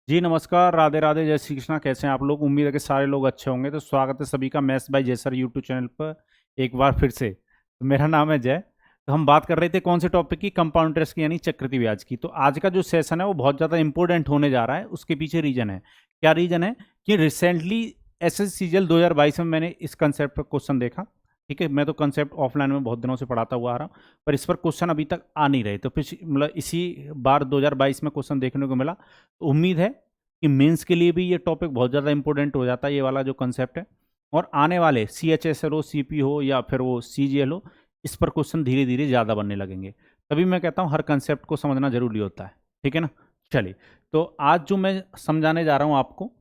जी नमस्कार, राधे राधे, जय श्री कृष्णा। कैसे हैं आप लोग? उम्मीद है कि सारे लोग अच्छे होंगे। तो स्वागत है सभी का मैथ्स बाय जय सर यूट्यूब चैनल पर एक बार फिर से। तो मेरा नाम है जय। तो हम बात कर रहे थे कौन से टॉपिक की? कंपाउंड इंटरेस्ट की, यानी चक्रवृद्धि ब्याज की। तो आज का जो सेशन है वो बहुत ज़्यादा इंपॉर्टेंट होने जा रहा है। उसके पीछे रीजन है, क्या रीजन है कि रिसेंटली एसएससीजीएल 2022 में मैंने इस कंसेप्ट पर क्वेश्चन देखा। ठीक है, मैं तो कंसेप्ट ऑफलाइन में बहुत दिनों से पढ़ाता हुआ आ रहा हूँ, पर इस पर क्वेश्चन अभी तक आ नहीं रहे। तो फिर मतलब इसी बार 2022 में क्वेश्चन देखने को मिला। तो उम्मीद है कि मेंस के लिए भी ये टॉपिक बहुत ज़्यादा इंपॉर्टेंट हो जाता है, ये वाला जो कंसेप्ट है। और आने वाले CHSL हो, CP हो, या फिर वो CGL हो, इस पर क्वेश्चन धीरे धीरे ज़्यादा बनने लगेंगे। तभी मैं कहता हूँ हर कंसेप्ट को समझना जरूरी होता है। ठीक है ना? चलिए, तो आज जो मैं समझाने जा रहा हूँ आपको,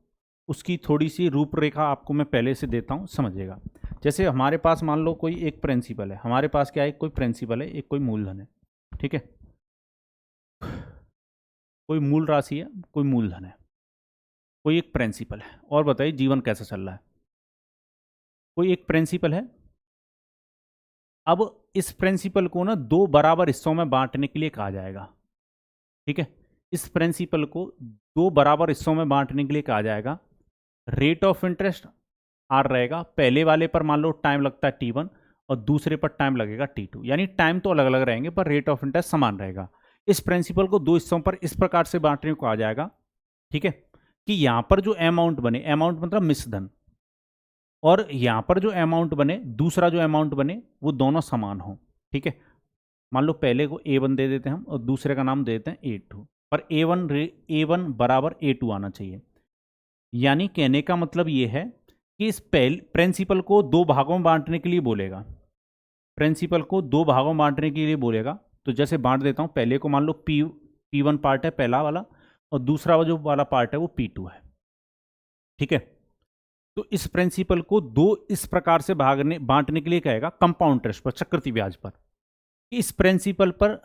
उसकी थोड़ी सी रूपरेखा आपको मैं पहले से देता हूँ, समझिएगा। जैसे हमारे पास मान लो कोई एक प्रिंसिपल है, हमारे पास क्या है, कोई प्रिंसिपल है, एक कोई मूलधन है। ठीक है, कोई मूल राशि है, कोई मूलधन है, कोई एक प्रिंसिपल है। और बताइए जीवन कैसा चल रहा है? कोई एक प्रिंसिपल है। अब इस प्रिंसिपल को ना दो बराबर हिस्सों में बांटने के लिए कहा जाएगा। ठीक है, इस प्रिंसिपल को दो बराबर हिस्सों में बांटने के लिए कहा जाएगा। रेट ऑफ इंटरेस्ट आर रहेगा, पहले वाले पर मान लो टाइम लगता है T1 और दूसरे पर टाइम लगेगा T2, यानी टाइम तो अलग अलग रहेंगे पर रेट ऑफ इंटरेस्ट समान रहेगा। इस प्रिंसिपल को दो हिस्सों पर इस प्रकार से बांटने को कहा जाएगा, ठीक है, कि यहां पर जो अमाउंट बने, अमाउंट मतलब मिश्रधन, और यहां पर जो अमाउंट बने, दूसरा जो अमाउंट बने, वो दोनों समान हो। ठीक है, मान लो पहले को A1 दे देते हैं हम और दूसरे का नाम दे देते हैं A2, पर A1 बराबर A2 आना चाहिए। यानी कहने का मतलब ये है कि इस प्रिंसिपल को दो भागों में बांटने के लिए बोलेगा। प्रिंसिपल को दो भागों में बांटने के लिए बोलेगा। तो जैसे बांट देता हूं, पहले को मान लो P1 पार्ट है, पहला वाला, और दूसरा जो वाला पार्ट है वो P2 है। ठीक है, तो इस प्रिंसिपल को दो इस प्रकार से भागने बांटने के लिए कहेगा कंपाउंड इंटरेस्ट पर, चक्रवृद्धि ब्याज पर। इस प्रिंसिपल पर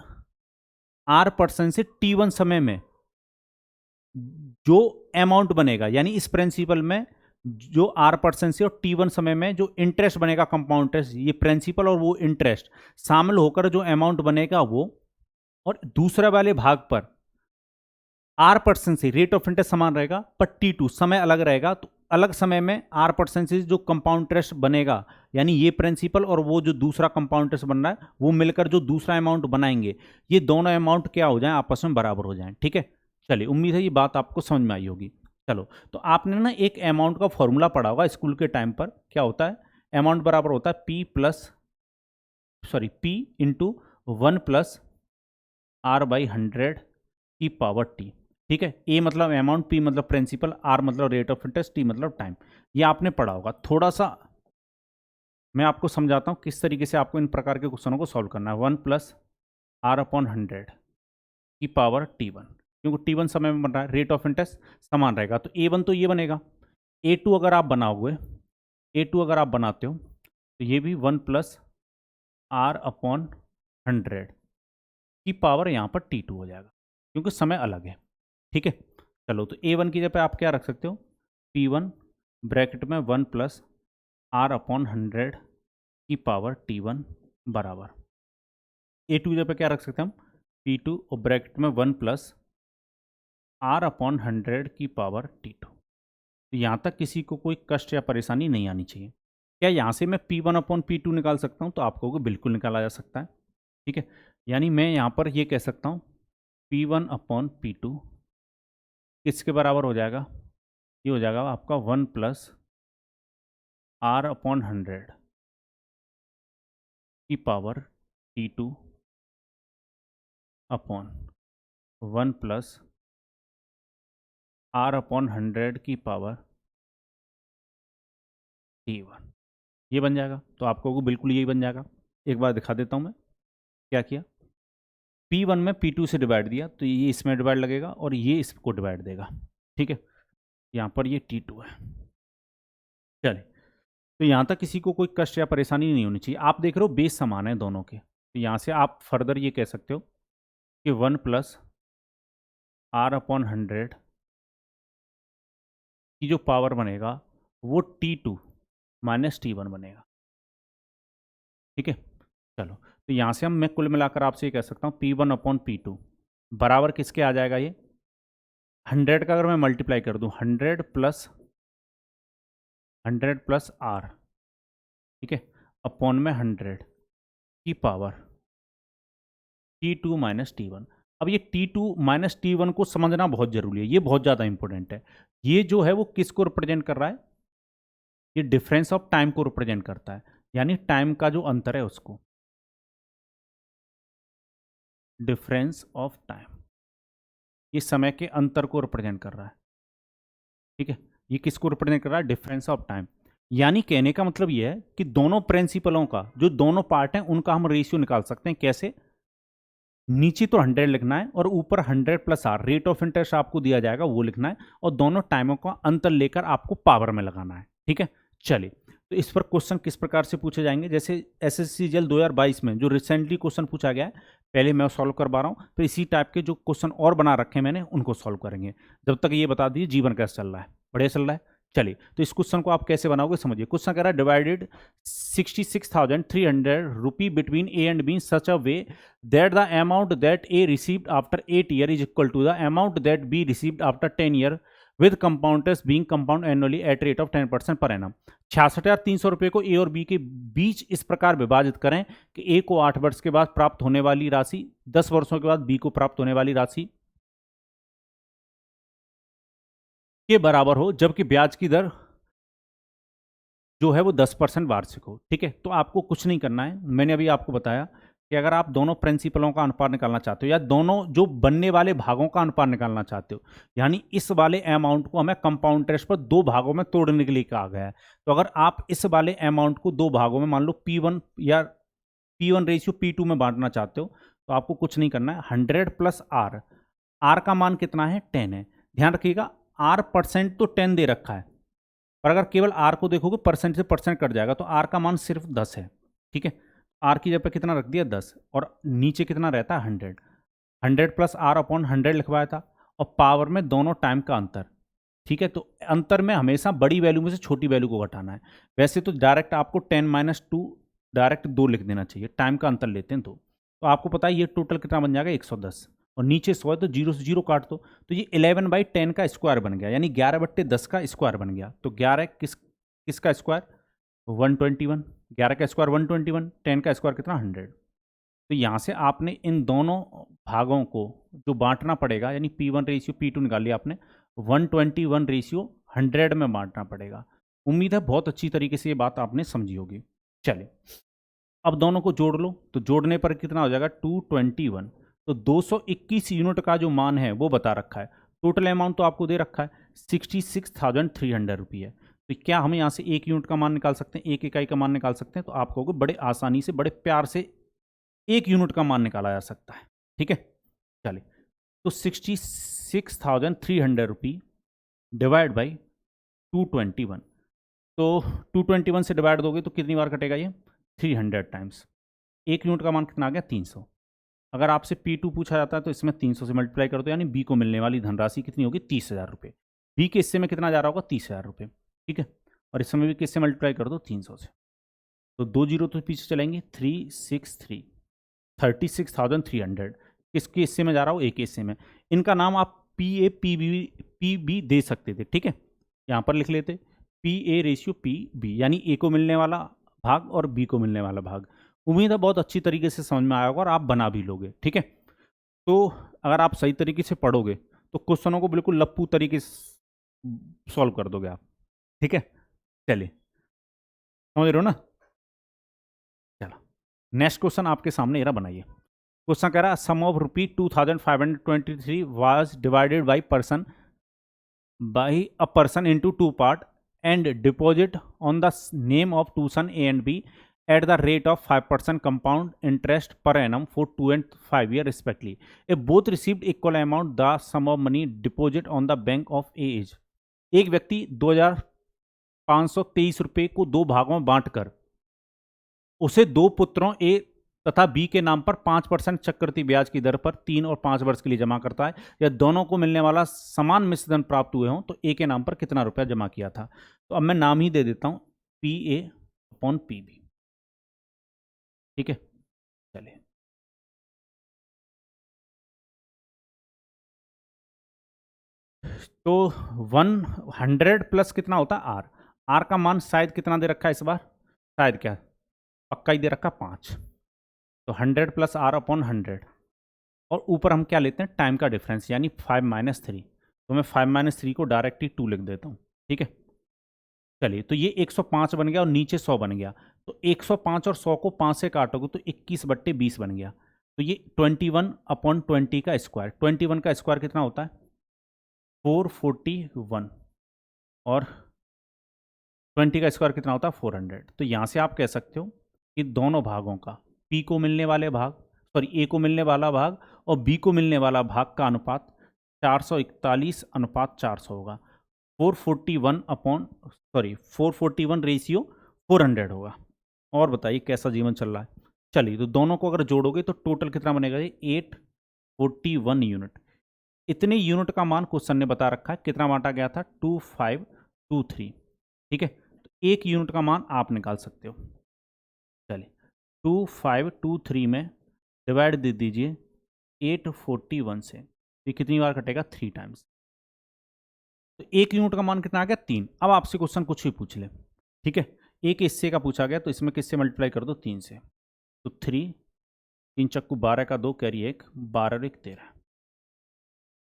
R% से T1 समय में जो अमाउंट बनेगा, यानी इस प्रिंसिपल में जो R% से और T1 समय में जो इंटरेस्ट बनेगा, कंपाउंड इंटरेस्ट, ये प्रिंसिपल और वो इंटरेस्ट शामिल होकर जो अमाउंट बनेगा वो, और दूसरे वाले भाग पर R% से रेट ऑफ इंटरेस्ट समान रहेगा पर T2 समय अलग रहेगा। तो अलग समय में R% से जो कंपाउंड इंटरेस्ट बनेगा, यानी ये प्रिंसिपल और वो जो दूसरा कंपाउंड इंटरेस्ट बन रहा है, वो मिलकर जो दूसरा अमाउंट बनाएंगे, ये दोनों अमाउंट क्या हो जाए, आपस में बराबर हो जाए। ठीक है, चलिए, उम्मीद है ये बात आपको समझ में आई होगी। चलो, तो आपने ना एक अमाउंट का फॉर्मूला पढ़ा होगा स्कूल के टाइम पर। क्या होता है? अमाउंट बराबर होता है P इंटू 1 + R/100 की पावर T। ठीक है, A मतलब अमाउंट, P मतलब प्रिंसिपल, R मतलब रेट ऑफ इंटरेस्ट, T मतलब टाइम। ये आपने पढ़ा होगा। थोड़ा सा मैं आपको समझाता हूँ किस तरीके से आपको इन प्रकार के क्वेश्चनों को सॉल्व करना है। 1 + R/100 की पावर T1, क्योंकि T1 समय में बन रहा है, रेट ऑफ इंटरेस्ट समान रहेगा, तो A1 तो ये बनेगा। A2 अगर आप बनाओगे, A2 अगर आप बनाते हो, तो ये भी 1 + R/100 की पावर यहाँ पर T2 हो जाएगा, क्योंकि समय अलग है। ठीक है, चलो, तो A1 की जगह आप क्या रख सकते हो? P1 ब्रैकेट में 1 + R/100 की पावर T1 बराबर। A2 की जगह क्या रख सकते हैं हम? P2 और ब्रैकेट में 1 + R/100 की पावर T2। तो यहाँ तक किसी को कोई कष्ट या परेशानी नहीं आनी चाहिए। क्या यहाँ से मैं P1/P2 निकाल सकता हूँ? तो आपको बिल्कुल निकाला जा सकता है। ठीक है, यानी मैं यहाँ पर ये कह सकता हूँ P1/P2 किसके बराबर हो जाएगा? ये हो जाएगा आपका 1 + R/100 की पावर T2 अपॉन 1 + R/100 की पावर T1। ये बन जाएगा। तो आपको बिल्कुल यही बन जाएगा। एक बार दिखा देता हूँ मैं क्या किया। P1 में P2 से डिवाइड दिया, तो ये इसमें डिवाइड लगेगा और ये इसको डिवाइड देगा। ठीक है, यहाँ पर ये T2 है। चलिए, तो यहाँ तक किसी को कोई कष्ट या परेशानी नहीं होनी चाहिए। आप देख रहे हो बेस समान है दोनों के, तो यहाँ से आप फर्दर ये कह सकते हो कि 1 + R/100 की जो पावर बनेगा वो T2 - T1 बनेगा। ठीक है, चलो, तो यहाँ से मैं कुल मिलाकर आपसे ये कह सकता हूँ P1/P2 बराबर किसके आ जाएगा? ये 100 का अगर मैं मल्टीप्लाई कर दूं, 100 प्लस आर, ठीक है, अपॉन में 100 की पावर T2 माइनस T1। अब ये T2 माइनस T1 को समझना बहुत जरूरी है, ये बहुत ज़्यादा इंपॉर्टेंट है। ये जो है वो किसको रिप्रेजेंट कर रहा है? ये डिफरेंस ऑफ टाइम को रिप्रेजेंट करता है, यानी टाइम का जो अंतर है उसको, डिफरेंस ऑफ टाइम, ये समय के अंतर को रिप्रेजेंट कर रहा है। ठीक है, ये किसको रिप्रेजेंट कर रहा है? Difference of time. यानी कहने का मतलब ये है कि दोनों प्रिंसिपलों का जो दोनों पार्ट हैं उनका हम रेशियो निकाल सकते हैं। कैसे? नीचे तो 100 लिखना है और ऊपर 100 plus R, rate of interest आपको दिया जाएगा वो लिखना है, और दोनों टाइमों का अंतर लेकर आपको पावर में लगाना है। ठीक है, चलिए, तो इस पर क्वेश्चन किस प्रकार से पूछे जाएंगे? जैसे एसएससी जेल 2022 में जो रिसेंटली क्वेश्चन पूछा गया है, पहले मैं सॉल्व करवा रहा हूँ, फिर इसी टाइप के जो क्वेश्चन और बना रखे हैं मैंने उनको सॉल्व करेंगे। जब तक ये बता दीजिए जीवन कैसा चल रहा है, बढ़िया चल रहा है। चलिए, तो इस क्वेश्चन को आप कैसे बनाओगे समझिए। क्वेश्चन कह रहा है divided 66,300 rupee between A and B such a way that the amount that A received after 8 years is equal to the amount that B received after 10 years with compounders being compound annually at rate of 10% per annum। 66,300 रुपये को ए और B के बीच इस प्रकार विभाजित करें कि ए को 8 वर्ष के बाद प्राप्त होने वाली राशि 10 वर्षों के बाद बी को प्राप्त होने वाली राशि के बराबर हो, जबकि ब्याज की दर जो है वो 10% वार्षिक हो। ठीक है, तो आपको कुछ नहीं करना है, मैंने अभी आपको बताया कि अगर आप दोनों प्रिंसिपलों का अनुपात निकालना चाहते हो या दोनों जो बनने वाले भागों का अनुपात निकालना चाहते हो, यानी इस वाले अमाउंट को हमें कंपाउंड इंटरेस्ट पर दो भागों में तोड़ने के लिए कहा गया है। तो अगर आप इस वाले अमाउंट को दो भागों में, मान लो P1 या P1 रेशियो P2 में बांटना चाहते हो, तो आपको कुछ नहीं करना है। 100 प्लस आर, आर का मान कितना है? 10 है। ध्यान रखिएगा, आर परसेंट तो 10 दे रखा है, पर अगर केवल आर को देखोगे परसेंट से परसेंट कट जाएगा, तो आर का मान सिर्फ 10 है। ठीक है, आर की जगह पे कितना रख दिया? 10, और नीचे कितना रहता है? 100। 100 प्लस आर अपॉन 100 लिखवाया था, और पावर में दोनों टाइम का अंतर। ठीक है, तो अंतर में हमेशा बड़ी वैल्यू में से छोटी वैल्यू को घटाना है। वैसे तो डायरेक्ट आपको 10 माइनस 2 डायरेक्ट 2 लिख देना चाहिए, टाइम का अंतर लेते हैं तो आपको पता है ये टोटल कितना बन जाएगा? 110, और नीचे 100 है तो 0 से 0 काट दो, तो ये 11/10 का स्क्वायर बन गया, यानी 11/10 का स्क्वायर बन गया। तो 11 किसका स्क्वायर? 121। 11 का स्क्वायर 121, 10 का स्क्वायर कितना? 100। तो यहाँ से आपने इन दोनों भागों को जो बांटना पड़ेगा, यानी P1 रेशियो P2 निकाल लिया आपने, 121 रेशियो 100 में बांटना पड़ेगा। उम्मीद है बहुत अच्छी तरीके से ये बात आपने समझी होगी। चलिए, अब दोनों को जोड़ लो, तो जोड़ने पर कितना हो जाएगा? 221। तो 221 यूनिट का जो मान है वो बता रखा है। टोटल अमाउंट तो आपको दे रखा है 66,300 रुपये है। तो क्या हम यहाँ से एक यूनिट का मान निकाल सकते हैं, एक इकाई का मान निकाल सकते हैं? तो आप कहोगे बड़े आसानी से, बड़े प्यार से एक यूनिट का मान निकाला जा सकता है। ठीक है, चलिए, तो 66,300 रुपी डिवाइड बाई 221, तो 221 से डिवाइड दोगे तो कितनी बार कटेगा ये? 300 टाइम्स। एक यूनिट का मान कितना आ गया? 300। अगर आपसे P2 पूछा जाता है तो इसमें 300 से मल्टीप्लाई कर दो, यानी बी को मिलने वाली धनराशि कितनी होगी? 30,000 रुपये। बी के हिस्से में कितना जा रहा होगा? 30,000 रुपये। ठीक है, और इस समय भी किससे मल्टीप्लाई कर दो? 300 से। तो 2 जीरो तो पीछे चलेंगे, 363, 36,300 किसके हिस्से में जा रहा हो? ए के हिस्से में। इनका नाम आप PA PB दे सकते थे। ठीक है, यहाँ पर लिख लेते PA रेशियो PB, यानी ए को मिलने वाला भाग और बी को मिलने वाला भाग। उम्मीद है बहुत अच्छी तरीके से समझ में आया होगा और आप बना भी लोगे। ठीक है, तो अगर आप सही तरीके से पढ़ोगे तो क्वेश्चनों को बिल्कुल लप्पू तरीके से सॉल्व कर दोगे आप। ठीक है, चलिए, समझ रहे हो ना? चलो, नेक्स्ट क्वेश्चन आपके सामने ये रहा, बनाइए। क्वेश्चन कह रहा है sum of rupee 2,523 was divided by a person into two part and deposit on the name of two son A and B at the rate of 5% compound interest per annum for 2 and 5 years respectively. If both received equal amount, the sum of money deposit on the bank of A is। एक व्यक्ति 2,523 रुपये को दो भागों में बांटकर उसे दो पुत्रों ए तथा बी के नाम पर 5% चक्रवृद्धि ब्याज की दर पर 3 और 5 वर्ष के लिए जमा करता है, या दोनों को मिलने वाला समान मिश्रधन प्राप्त हुए हों तो ए के नाम पर कितना रुपया जमा किया था। तो अब मैं नाम ही दे देता हूं, PA अपॉन PB। ठीक है, चलिए, तो 100 प्लस कितना होता है आर। आर का मान शायद कितना दे रखा है इस बार, शायद क्या पक्का ही दे रखा 5। तो 100 प्लस आर अपॉन 100, और ऊपर हम क्या लेते हैं टाइम का डिफरेंस यानी 5 - 3। तो मैं 5 - 3 को डायरेक्ट ही 2 लिख देता हूँ, ठीक है। चलिए तो ये 105 बन गया और नीचे 100 बन गया। तो 105 और 100 को 5 से काटोगे तो 21/20 बन गया। तो ये 21/20 का स्क्वायर, 21 का स्क्वायर कितना होता है 441, और 20 का स्क्वायर कितना होता है 400। तो यहाँ से आप कह सकते हो कि दोनों भागों का, पी को मिलने वाले भाग, सॉरी ए को मिलने वाला भाग और बी को मिलने वाला भाग का अनुपात 441/400 होगा। 441 रेशियो 400 होगा। और बताइए कैसा जीवन चल रहा है। चलिए तो दोनों को अगर जोड़ोगे तो टोटल कितना बनेगा, ये 841 यूनिट। इतने यूनिट का मान क्वेश्चन ने बता रखा है, कितना बांटा गया था 2523, ठीक है। तो एक यूनिट का मान आप निकाल सकते हो। चलिए 2523 में डिवाइड दे दीजिए 841 से, ये कितनी बार कटेगा 3 टाइम्स। तो एक यूनिट का मान कितना आ गया 3। अब आपसे क्वेश्चन कुछ भी पूछ ले, ठीक है। एक हिस्से का पूछा गया तो इसमें किससे मल्टीप्लाई कर दो 3 से। तो 3 3 चक्कू 12 का 2 कैरी 1, 12 और 1 13।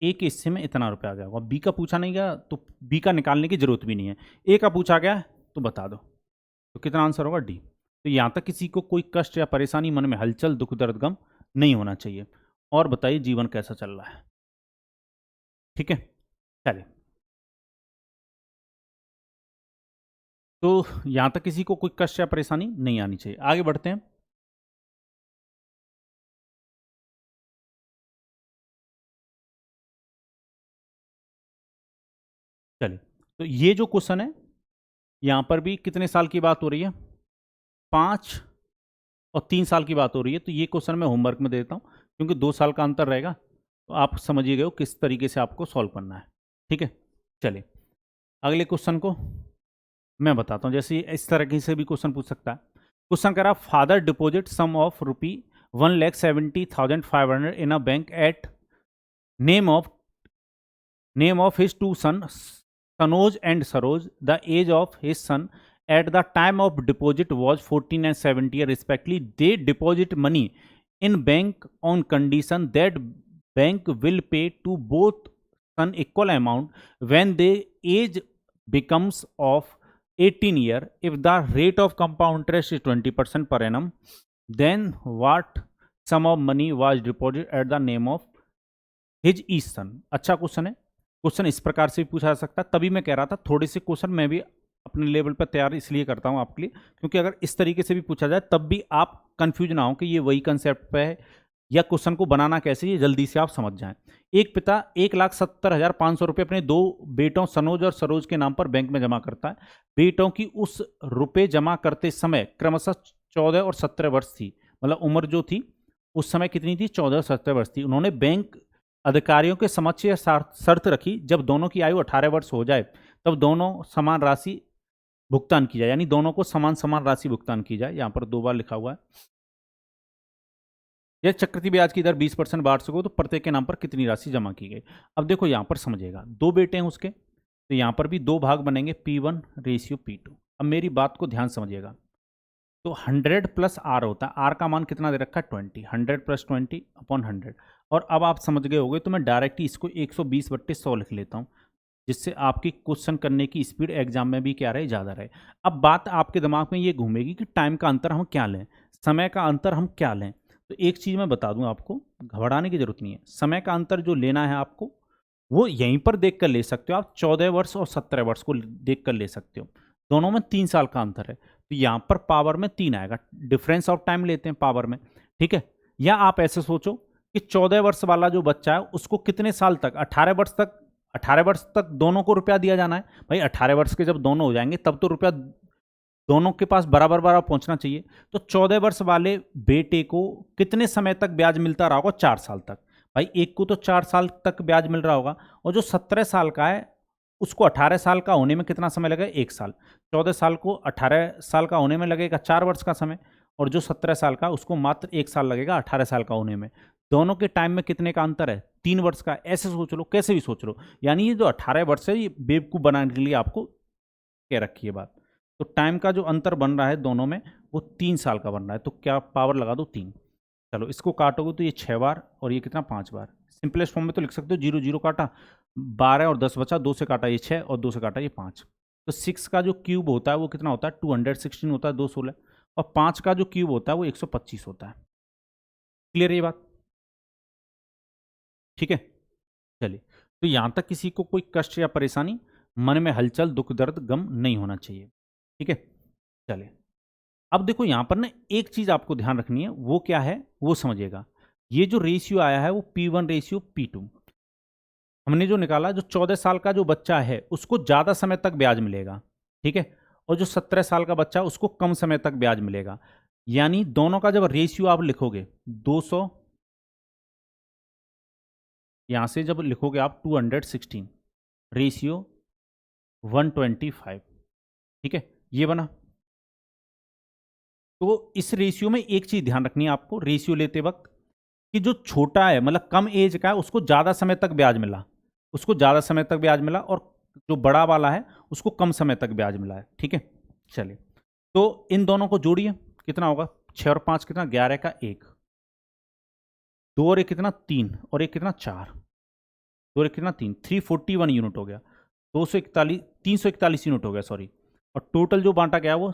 एक हिस्से में इतना रुपया आ गया होगा। बी का पूछा नहीं गया तो बी का निकालने की जरूरत भी नहीं है। ए का पूछा गया तो बता दो, तो कितना आंसर होगा डी। तो यहाँ तक किसी को कोई कष्ट या परेशानी, मन में हलचल, दुख दर्द गम नहीं होना चाहिए। और बताइए जीवन कैसा चल रहा है, ठीक है। चलिए तो यहाँ तक किसी को कोई कष्ट या परेशानी नहीं आनी चाहिए। आगे बढ़ते हैं। चलिए तो ये जो क्वेश्चन है यहाँ पर भी कितने साल की बात हो रही है, 5 और 3 साल की बात हो रही है। तो ये क्वेश्चन मैं होमवर्क में देता हूँ क्योंकि 2 साल का अंतर रहेगा, तो आप समझिए गए किस तरीके से आपको सॉल्व करना है, ठीक है। चलिए अगले क्वेश्चन को मैं बताता हूँ। जैसे इस तरह से भी क्वेश्चन पूछ सकता है। क्वेश्चन कह रहा father deposit sum of ₹1,70,500 in a bank at name of his two sons, Sanoj and Saroj. The age of his son at the time of deposit was 14 and 17 respectively. They deposit money in bank on condition that bank will pay to both son equal amount when the age becomes of 18 year. If the rate of compound interest is 20% per annum, then what sum of money was deposited at the name of his each son? अच्छा question है। Question इस प्रकार से भी पूछा जा सकता है। तभी मैं कह रहा था थोड़े से क्वेश्चन मैं भी अपने लेवल पर तैयार इसलिए करता हूं आपके लिए, क्योंकि अगर इस तरीके से भी पूछा जाए तब भी आप कंफ्यूज ना हो कि ये वही कंसेप्ट पे है या क्वेश्चन को बनाना कैसे, ये जल्दी से आप समझ जाएं। एक पिता 1,70,500 रुपये अपने 2 बेटों सनोज और सरोज के नाम पर बैंक में जमा करता है। बेटों की उस रुपये जमा करते समय क्रमशः 14 और 17 वर्ष थी, मतलब उम्र जो थी उस समय कितनी थी 14 और 17 वर्ष थी। उन्होंने बैंक अधिकारियों के समक्ष यह शर्त रखी जब दोनों की आयु 18 वर्ष हो जाए तब दोनों समान राशि भुगतान की जाए, यानी दोनों को समान समान राशि भुगतान की जाए। यहां पर 2 बार लिखा हुआ है। यह चक्रवृद्धि ब्याज की दर 20% वार्षिक हो तो प्रत्येक के नाम पर कितनी राशि जमा की गई। अब देखो यहां पर समझिएगा, 2 बेटे हैं उसके, तो यहां पर भी 2 भाग बनेंगे P1 रेशियो P2। अब मेरी बात को ध्यान समझिएगा। तो 100 प्लस आर होता है, आर का मान कितना दे रखा है 20, 100 प्लस 20 अपॉन 100। और अब आप समझ गए होंगे तो मैं डायरेक्ट ही इसको 120/100 लिख लेता हूँ, जिससे आपकी क्वेश्चन करने की स्पीड एग्जाम में भी क्या रहे, ज़्यादा रहे। अब बात आपके दिमाग में ये घूमेगी कि टाइम का अंतर हम क्या लें, समय का अंतर हम क्या लें। तो एक चीज़ मैं बता दूं आपको, घबराने की जरूरत नहीं है। समय का अंतर जो लेना है आपको वो यहीं पर देख कर ले सकते हो आप, 14 वर्ष और 17 वर्ष को देख कर ले सकते हो। दोनों में 3 साल का अंतर है, तो यहाँ पर पावर में 3 आएगा, डिफरेंस ऑफ टाइम लेते हैं पावर में, ठीक है। या आप ऐसे सोचो कि 14 वर्ष वाला जो बच्चा है उसको कितने साल तक, 18 वर्ष तक दोनों को रुपया दिया जाना है। भाई 18 वर्ष के जब दोनों हो जाएंगे तब तो रुपया दोनों के पास बराबर बराबर पहुंचना चाहिए। तो 14 वर्ष वाले बेटे को कितने समय तक ब्याज मिलता रहा होगा, 4 साल तक। भाई एक को तो 4 साल तक ब्याज मिल रहा होगा, और जो 17 साल का है उसको 18 साल का होने में कितना समय लगेगा, 1 साल। 14 साल को 18 साल का होने में लगेगा 4 वर्ष का समय, और जो 17 साल का उसको मात्र 1 साल लगेगा 18 साल का होने में। दोनों के टाइम में कितने का अंतर है, 3 वर्ष का। ऐसे सोच लो, कैसे भी सोच लो, यानी ये जो 18 वर्ष है ये बेवकूफ़ बनाने के लिए आपको कह रखी है बात। तो टाइम का जो अंतर बन रहा है दोनों में वो 3 साल का बन रहा है, तो क्या पावर लगा दो 3। चलो इसको काटोगे तो ये 6 बार और ये कितना 5 बार। सिंपलेस्ट फॉर्म में तो लिख सकते हो, 0 0 काटा, 12 और 10 बचा, 2 से काटा ये 6 और 2 से काटा ये 5। तो 6 का जो क्यूब होता है वो कितना होता है, 216 होता है, 216। और 5 का जो क्यूब होता है वो 125 होता है। क्लियर है ये बात? ठीक है, चलिए। तो यहां तक किसी को कोई कष्ट या परेशानी, मन में हलचल, दुख दर्द गम नहीं होना चाहिए। ठीक है, चलिए। अब देखो यहां पर ना एक चीज आपको ध्यान रखनी है, वो क्या है वो समझिएगा। ये जो रेशियो आया है वो P1 रेशियो P2, हमने जो निकाला, जो 14 साल का जो बच्चा है उसको ज्यादा समय तक ब्याज मिलेगा। ठीक है, और जो 17 साल का बच्चा है उसको कम समय तक ब्याज मिलेगा। यानी दोनों का जब रेशियो आप लिखोगे 200, यहां से जब लिखोगे आप 216 रेशियो 125, ठीक है, ये बना। तो इस रेशियो में एक चीज ध्यान रखनी है आपको रेशियो लेते वक्त, कि जो छोटा है मतलब कम एज का है उसको ज्यादा समय तक ब्याज मिला, उसको ज्यादा समय तक ब्याज मिला, और जो बड़ा वाला है उसको कम समय तक ब्याज मिला है। ठीक है, चलिए। तो इन दोनों को जोड़िए, कितना होगा, 6 और 5 कितना, 11 का 1, 2 और 1 कितना 3, और 1 कितना 4, 2 और 1 कितना 3, 341 यूनिट हो गया, 241, 341 यूनिट हो गया सॉरी। और टोटल जो बांटा गया वो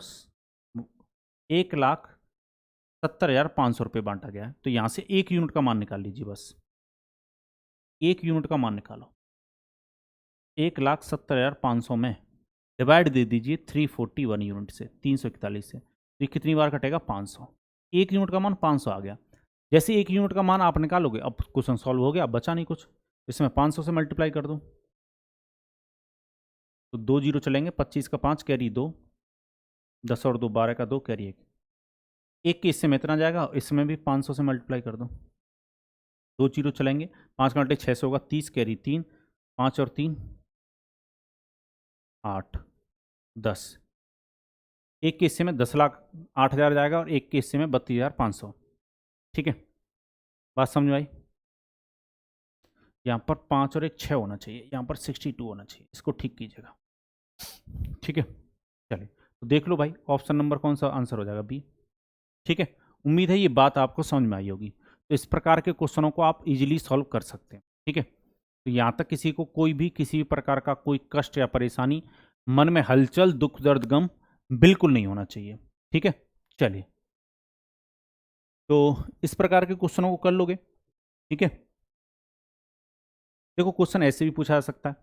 1,70,500 रुपये बांटा गया है। तो यहां से 1 यूनिट का मान निकाल लीजिए, बस 1 यूनिट का मान निकालो। 1,70,500 में डिवाइड दे दीजिए 341 यूनिट से, 341 से, तो ये कितनी बार कटेगा, 500। 1 यूनिट का मान 500 आ गया। जैसे 1 यूनिट का मान आप निकालोगे, अब क्वेश्चन सॉल्व हो गया, अब बचा नहीं कुछ, इसमें 500 से मल्टीप्लाई कर दो, तो 2 जीरो चलेंगे, 25 का 5 कैरी 2, 10 और 2 12 का 2 कैरी 1, एक के इससे में इतना जाएगा, इसमें भी 500 से मल्टीप्लाई कर दो, 2 जीरो चलेंगे, 5 घंटे 6 से होगा 30 कैरी 3, 5 और 3 8 10, एक के हिस्से में 10,08,000 जाएगा और एक के हिस्से में 32,500। ठीक है, बात समझ में आई? यहाँ पर 5 और 1 6 होना चाहिए, यहाँ पर 62 होना चाहिए, इसको ठीक कीजिएगा। ठीक है, चलिए। तो देख लो भाई, ऑप्शन नंबर कौन सा आंसर हो जाएगा, बी। ठीक है, उम्मीद है ये बात आपको समझ में आई होगी। तो इस प्रकार के क्वेश्चनों को आप इजीली सॉल्व कर सकते हैं। ठीक है, तो यहाँ तक किसी को कोई भी किसी भी प्रकार का कोई कष्ट या परेशानी, मन में हलचल, दुख दर्द गम बिल्कुल नहीं होना चाहिए। ठीक है, चलिए। तो इस प्रकार के क्वेश्चनों को कर लोगे। ठीक है, देखो क्वेश्चन ऐसे भी पूछा जा सकता है।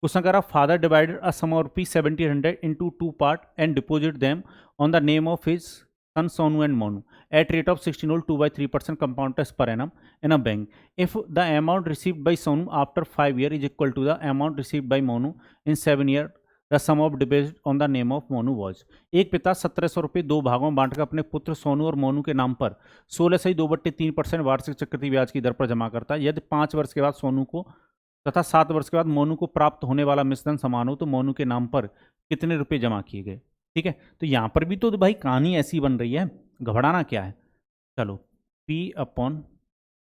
क्वेश्चन कह रहा, father divided a sum of rupees 1700 into 2 part and deposit them on the name of his son Sonu and Monu at rate of 16 or 2/3% compound interest per annum in a bank. If the amount received by Sonu after 5 years is equal to the amount received by Monu in 7 years, the sum of deposit on the name of Monu was। एक पिता 1700 रुपये 2 भागों में बांटकर अपने पुत्र सोनू और मोनू के नाम पर 16.2/3% वार्षिक चक्रवृद्धि ब्याज की दर पर जमा करता है। यदि 5 वर्ष के बाद सोनू को तथा 7 वर्ष के बाद मोनू को प्राप्त होने वाला मिश्रण समान हो तो मोनू के नाम पर कितने रुपए जमा किए गए। ठीक है, तो यहां पर भी तो भाई कहानी ऐसी बन रही है, घबराना क्या है। चलो P अपॉन,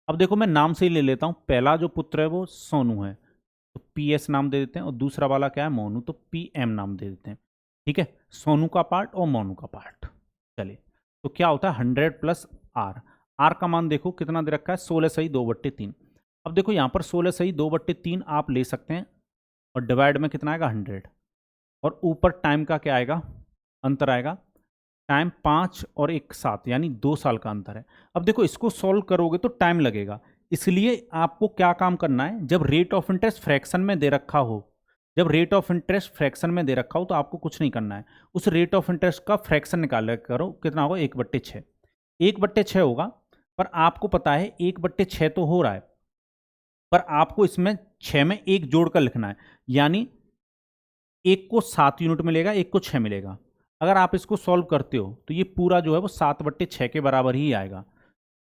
अब देखो मैं नाम से ही ले लेता हूं, पहला जो पुत्र है वो सोनू है तो PS नाम दे देते हैं, और दूसरा वाला क्या है मोनू, तो PM नाम दे देते हैं। ठीक है, सोनू का पार्ट और मोनू का पार्ट। चलिए, तो क्या होता है 100 प्लस आर, आर का मान देखो कितना दे रखा है, 16/2/3। अब देखो यहाँ पर 16/2/3 आप ले सकते हैं, और डिवाइड में कितना आएगा 100, और ऊपर टाइम का क्या आएगा, अंतर आएगा, टाइम 5 और 1 7, यानी 2 साल का अंतर है। अब देखो इसको सॉल्व करोगे तो टाइम लगेगा, इसलिए आपको क्या काम करना है, जब रेट ऑफ इंटरेस्ट फ्रैक्शन में दे रखा हो, जब रेट ऑफ इंटरेस्ट फ्रैक्शन में दे रखा हो तो आपको कुछ नहीं करना है, उस रेट ऑफ इंटरेस्ट का फ्रैक्शन निकाल करो, कितना होगा 1/6, 1/6 होगा। पर आपको पता है 1/6 तो हो रहा है, पर आपको इसमें 6 में 1 जोड़कर लिखना है, यानी 1 को 7 यूनिट मिलेगा, 1 को 6 मिलेगा। अगर आप इसको सॉल्व करते हो तो ये पूरा जो है वो 7/6 के बराबर ही आएगा।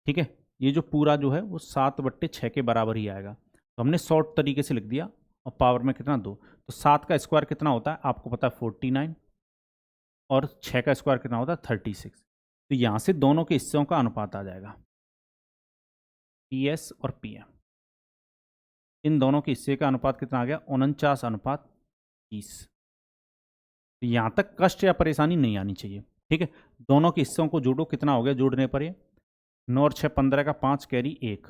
ठीक है, ये जो पूरा जो है वो 7/6 के बराबर ही आएगा। तो हमने शॉर्ट तरीके से लिख दिया, और पावर में कितना 2, तो 7 का स्क्वायर कितना होता है आपको पता है 49, और 6 का स्क्वायर कितना होता है 36। तो यहाँ से दोनों के हिस्सों का अनुपात आ जाएगा। PS और PM, इन दोनों के हिस्से का अनुपात कितना आ गया? 49:30। यहाँ तक कष्ट या परेशानी नहीं आनी चाहिए। ठीक है, दोनों के हिस्सों को जोड़ो, कितना हो गया जोड़ने पर? ये 9 और 6 15 का 5 कैरी 1,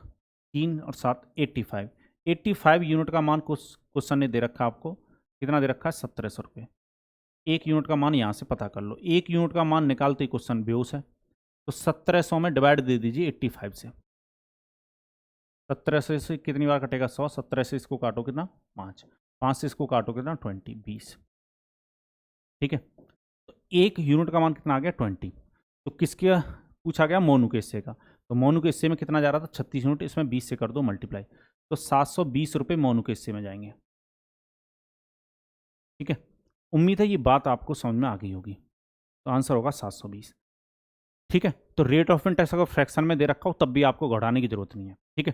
3 और 7 85। 85 यूनिट का मान क्वेश्चन ने दे रखा आपको, कितना दे रखा है? 1700 रुपये। एक यूनिट का मान यहाँ से पता कर लो, एक यूनिट का मान निकालते ही क्वेश्चन बेहोश है। तो 1700 में डिवाइड दे दीजिए 85 से। 1700 से कितनी बार कटेगा? 100। 17 से इसको काटो कितना? 5। 5 से इसको काटो कितना? 20। ठीक है, तो एक यूनिट का मान कितना आ गया? 20। तो किसके पूछा गया? मोनू के हिस्से का। तो मोनू के हिस्से में कितना जा रहा था? 36 यूनिट। इसमें 20 से कर दो मल्टीप्लाई, तो 720 रुपये मोनू के हिस्से में जाएंगे। ठीक है, उम्मीद है ये बात आपको समझ में आ गई होगी। तो आंसर होगा 720। ठीक है, तो रेट ऑफ इंटरेस्ट अगर फ्रैक्शन में दे रखा हो तब भी आपको घटाने की जरूरत नहीं है। ठीक है,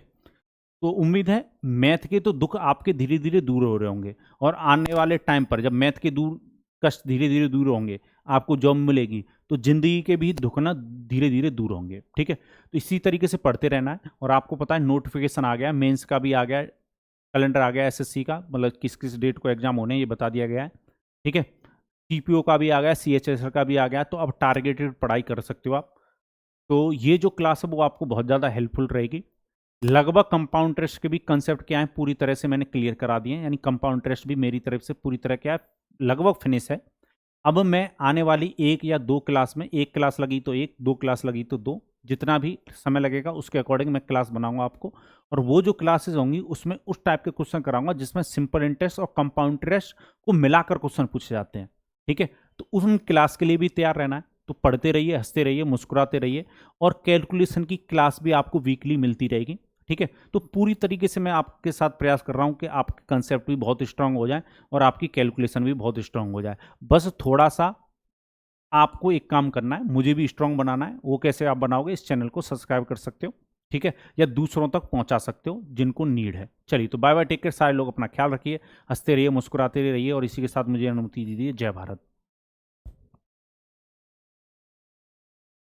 तो उम्मीद है मैथ के तो दुख आपके धीरे धीरे दूर हो रहे होंगे, और आने वाले टाइम पर जब मैथ के दूर कष्ट धीरे धीरे दूर होंगे, आपको जॉब मिलेगी, तो जिंदगी के भी दुख ना धीरे धीरे दूर होंगे। ठीक है, तो इसी तरीके से पढ़ते रहना है। और आपको पता है नोटिफिकेशन आ गया, मेंस का भी आ गया, कैलेंडर आ गया एसएससी का, मतलब किस किस डेट को एग्जाम होने ये बता दिया गया है। ठीक है, सीपीओ का भी आ गया, सीएचएसएल का भी आ गया। तो अब टारगेटेड पढ़ाई कर सकते हो आप। तो ये जो क्लास है वो आपको बहुत ज़्यादा हेल्पफुल रहेगी। लगभग कंपाउंड इंटरेस्ट के भी कंसेप्ट क्या है पूरी तरह से मैंने क्लियर करा दिए हैं, यानी कंपाउंड इंटरेस्ट भी मेरी तरफ से पूरी तरह क्या है, लगभग फिनिश है। अब मैं आने वाली 1 या 2 क्लास में, 1 क्लास लगी तो 1, 2 क्लास लगी तो 2, जितना भी समय लगेगा उसके अकॉर्डिंग मैं क्लास बनाऊंगा आपको। और वो जो क्लासेस होंगी उसमें उस टाइप के क्वेश्चन कराऊंगा जिसमें सिंपल इंटरेस्ट और कंपाउंड इंटरेस्ट को मिलाकर क्वेश्चन पूछे जाते हैं। ठीक है, तो उन क्लास के लिए भी तैयार रहना है। तो पढ़ते रहिए, हंसते रहिए, मुस्कुराते रहिए। और कैलकुलेशन की क्लास भी आपको वीकली मिलती रहेगी। ठीक है, तो पूरी तरीके से मैं आपके साथ प्रयास कर रहा हूं कि आपके कंसेप्ट भी बहुत स्ट्रांग हो जाए और आपकी कैलकुलेशन भी बहुत स्ट्रांग हो जाए। बस थोड़ा सा आपको एक काम करना है, मुझे भी स्ट्रांग बनाना है। वो कैसे आप बनाओगे? इस चैनल को सब्सक्राइब कर सकते हो। ठीक है, या दूसरों तक पहुंचा सकते हो जिनको नीड है। चलिए, तो बाय बाय, टेक केयर। सारे लोग अपना ख्याल रखिए, हंसते रहिए, मुस्कुराते रहिए, और इसी के साथ मुझे अनुमति दीजिए। जय भारत।